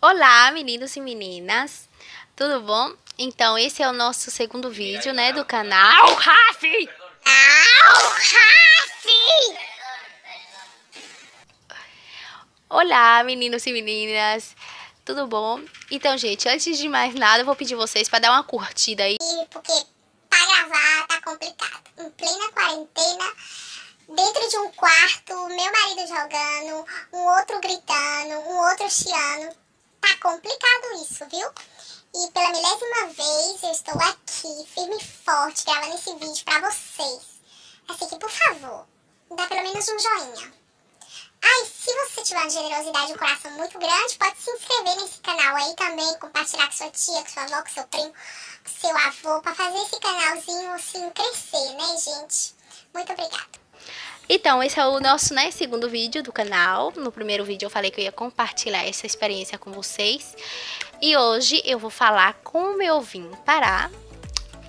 Olá, meninos e meninas, tudo bom? Então, esse é o nosso segundo vídeo, né, do canal. Rafi! Olá, meninos e meninas, tudo bom? Então, gente, antes de mais nada, eu vou pedir vocês para dar uma curtida aí. Porque pra gravar tá complicado. Em plena quarentena, dentro de um quarto, meu marido jogando, um outro gritando, um outro chiando. Tá complicado isso, viu? E pela milésima vez eu estou aqui, firme e forte, gravando esse vídeo pra vocês. Assim que, por favor, dá pelo menos um joinha. Ah, e se você tiver uma generosidade e um coração muito grande, pode se inscrever nesse canal aí também, compartilhar com sua tia, com sua avó, com seu primo, com seu avô, pra fazer esse canalzinho assim crescer, né, gente? Muito obrigada. Então, esse é o nosso, né, segundo vídeo do canal. No primeiro vídeo eu falei que eu ia compartilhar essa experiência com vocês. E hoje eu vou falar como eu vim parar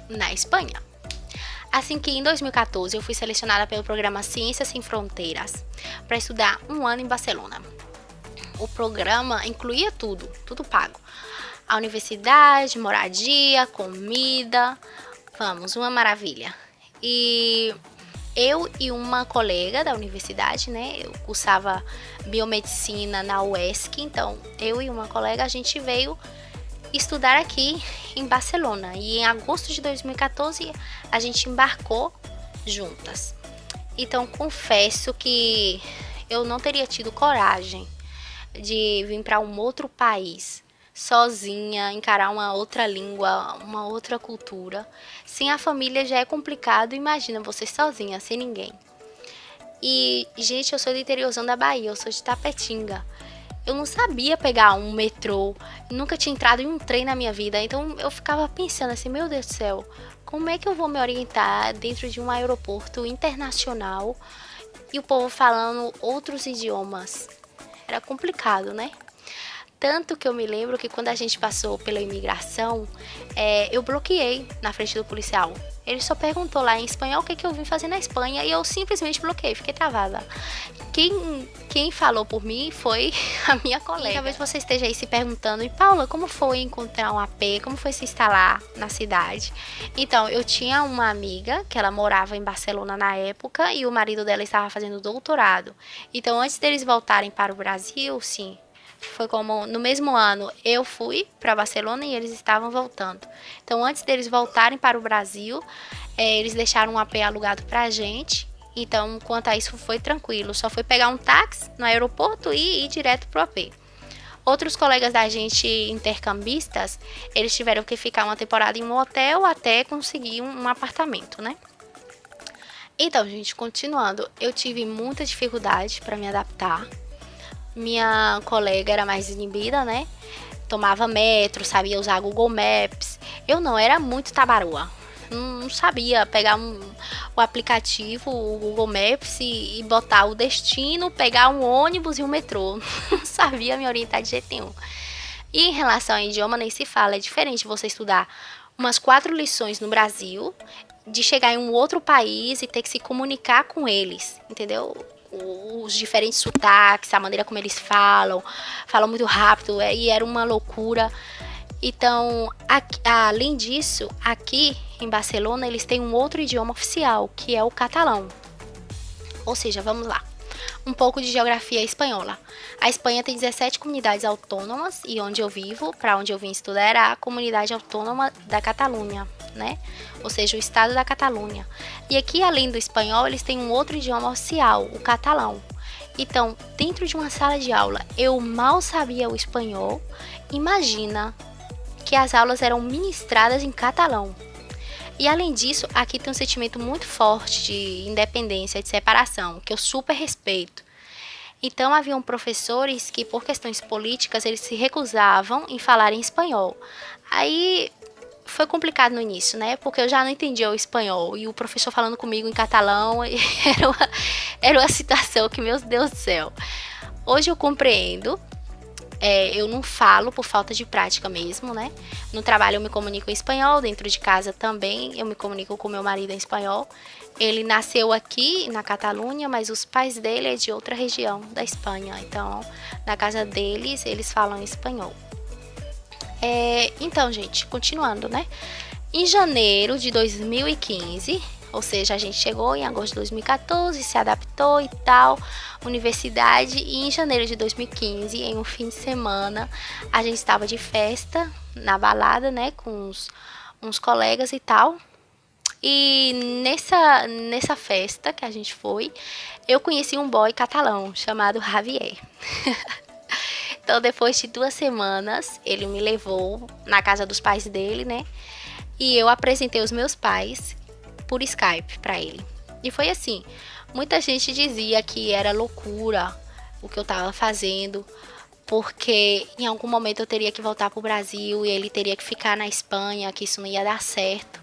na Espanha. Assim que em 2014 eu fui selecionada pelo programa Ciências Sem Fronteiras para estudar um ano em Barcelona. O programa incluía tudo pago. A universidade, moradia, comida, vamos, uma maravilha. E eu e uma colega da universidade, né, eu cursava biomedicina na UESC, então eu e uma colega, a gente veio estudar aqui em Barcelona. E em agosto de 2014 a gente embarcou juntas. Então confesso que eu não teria tido coragem de vir para um outro país sozinha, encarar uma outra língua, uma outra cultura. Sem a família já é complicado, imagina você sozinha, sem ninguém. E, gente, eu sou do interiorzão da Bahia, eu sou de Tapetinga. Eu não sabia pegar um metrô, nunca tinha entrado em um trem na minha vida, então eu ficava pensando assim, meu Deus do céu, como é que eu vou me orientar dentro de um aeroporto internacional e o povo falando outros idiomas? Era complicado, né? Tanto que eu me lembro que quando a gente passou pela imigração, eu bloqueei na frente do policial. Ele só perguntou lá em espanhol o que eu vim fazer na Espanha e eu simplesmente bloqueei, fiquei travada. Quem falou por mim foi a minha colega. E talvez você esteja aí se perguntando, e Paula, como foi encontrar um AP? Como foi se instalar na cidade? Então, eu tinha uma amiga que ela morava em Barcelona na época e o marido dela estava fazendo doutorado. Então, antes deles voltarem para o Brasil, sim, foi como no mesmo ano eu fui para Barcelona e eles estavam voltando. Então, antes deles voltarem para o Brasil, eles deixaram um AP alugado pra gente. Então, quanto a isso, foi tranquilo. Só foi pegar um táxi no aeroporto e ir direto pro AP. Outros colegas da gente, intercambistas, eles tiveram que ficar uma temporada em um hotel até conseguir um apartamento, né? Então, gente, continuando, eu tive muita dificuldade para me adaptar. Minha colega era mais inibida, né? Tomava metro, sabia usar Google Maps. Eu não, era muito tabaroa. Não sabia pegar o aplicativo, o Google Maps e botar o destino, pegar um ônibus e um metrô. Não sabia me orientar de jeito nenhum. E em relação ao idioma, nem se fala. É diferente você estudar umas 4 lições no Brasil, de chegar em um outro país e ter que se comunicar com eles, entendeu? Os diferentes sotaques, a maneira como eles falam muito rápido, e era uma loucura. Então, além disso, aqui em Barcelona eles têm um outro idioma oficial, que é o catalão. Ou seja, vamos lá, um pouco de geografia espanhola. A Espanha tem 17 comunidades autônomas e onde eu vivo, para onde eu vim estudar, era a comunidade autônoma da Catalunha, né? Ou seja, o estado da Catalunha. E aqui, além do espanhol, eles têm um outro idioma oficial, o catalão. Então, dentro de uma sala de aula, eu mal sabia o espanhol. Imagina que as aulas eram ministradas em catalão. E além disso, aqui tem um sentimento muito forte de independência, de separação, que eu super respeito. Então, haviam professores que, por questões políticas, eles se recusavam em falar em espanhol. Aí foi complicado no início, né? Porque eu já não entendia o espanhol e o professor falando comigo em catalão era uma situação que, meu Deus do céu. Hoje eu compreendo Eu não falo por falta de prática mesmo, né? No trabalho eu me comunico em espanhol, dentro de casa também eu me comunico com meu marido em espanhol. Ele nasceu aqui na Catalunha, mas os pais dele é de outra região da Espanha. Então, na casa deles, eles falam espanhol. Então, gente, continuando, né? Em janeiro de 2015, ou seja, a gente chegou em agosto de 2014, se adaptou e tal, universidade, e em janeiro de 2015, em um fim de semana, a gente estava de festa na balada, né, com uns colegas e tal. E nessa festa que a gente foi, eu conheci um boy catalão chamado Javier. Então, depois de 2 semanas, ele me levou na casa dos pais dele, né? E eu apresentei os meus pais por Skype para ele. E foi assim, muita gente dizia que era loucura o que eu tava fazendo, porque em algum momento eu teria que voltar pro Brasil e ele teria que ficar na Espanha, que isso não ia dar certo.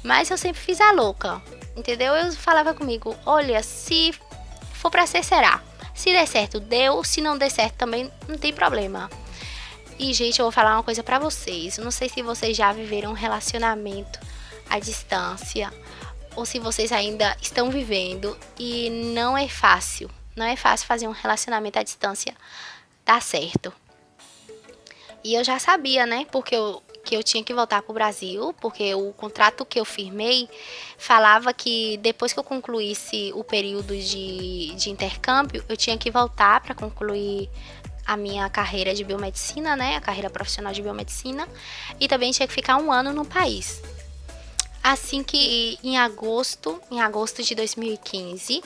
Mas eu sempre fiz a louca, entendeu? Eu falava comigo, olha, se for pra ser, será. Se der certo, deu. Se não der certo, também não tem problema. E, gente, eu vou falar uma coisa pra vocês. Eu não sei se vocês já viveram um relacionamento à distância ou se vocês ainda estão vivendo. E não é fácil. Não é fácil fazer um relacionamento à distância dar certo. E eu já sabia, né? Porque que eu tinha que voltar pro Brasil, porque o contrato que eu firmei falava que depois que eu concluísse o período de intercâmbio, eu tinha que voltar para concluir a minha carreira de biomedicina, né, a carreira profissional de biomedicina, e também tinha que ficar 1 ano no país. Assim que em agosto de 2015,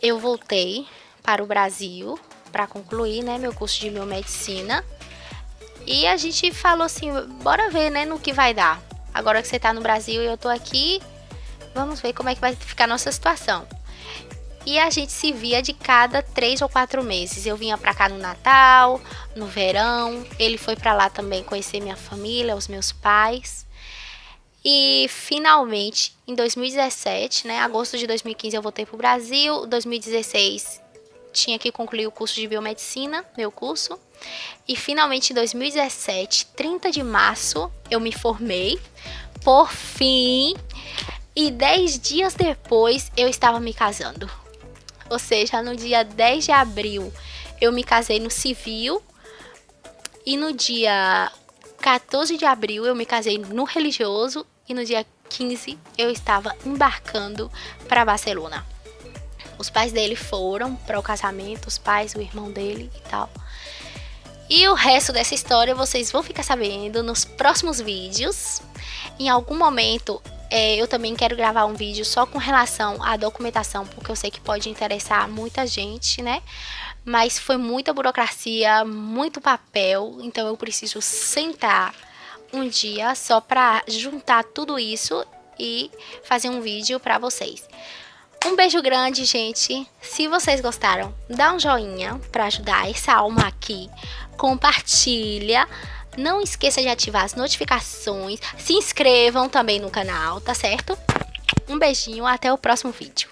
eu voltei para o Brasil para concluir, né, meu curso de biomedicina. E a gente falou assim, bora ver, né, no que vai dar. Agora que você tá no Brasil e eu tô aqui, vamos ver como é que vai ficar a nossa situação. E a gente se via de cada 3 ou 4 meses. Eu vinha pra cá no Natal, no verão. Ele foi pra lá também conhecer minha família, os meus pais. E finalmente, em 2017, né, agosto de 2015 eu voltei pro Brasil. 2016 tinha que concluir o curso de biomedicina, meu curso. E finalmente em 2017, 30 de março, eu me formei, por fim, e 10 dias depois eu estava me casando. Ou seja, no dia 10 de abril eu me casei no civil e no dia 14 de abril eu me casei no religioso e no dia 15 eu estava embarcando para Barcelona. Os pais dele foram para o casamento, os pais, o irmão dele e tal. E o resto dessa história vocês vão ficar sabendo nos próximos vídeos. Em algum momento eu também quero gravar um vídeo só com relação à documentação, porque eu sei que pode interessar muita gente, né? Mas foi muita burocracia, muito papel, então eu preciso sentar um dia só para juntar tudo isso e fazer um vídeo para vocês. Um beijo grande, gente. Se vocês gostaram, dá um joinha para ajudar essa alma aqui. Compartilha. Não esqueça de ativar as notificações. Se inscrevam também no canal, tá certo? Um beijinho, até o próximo vídeo.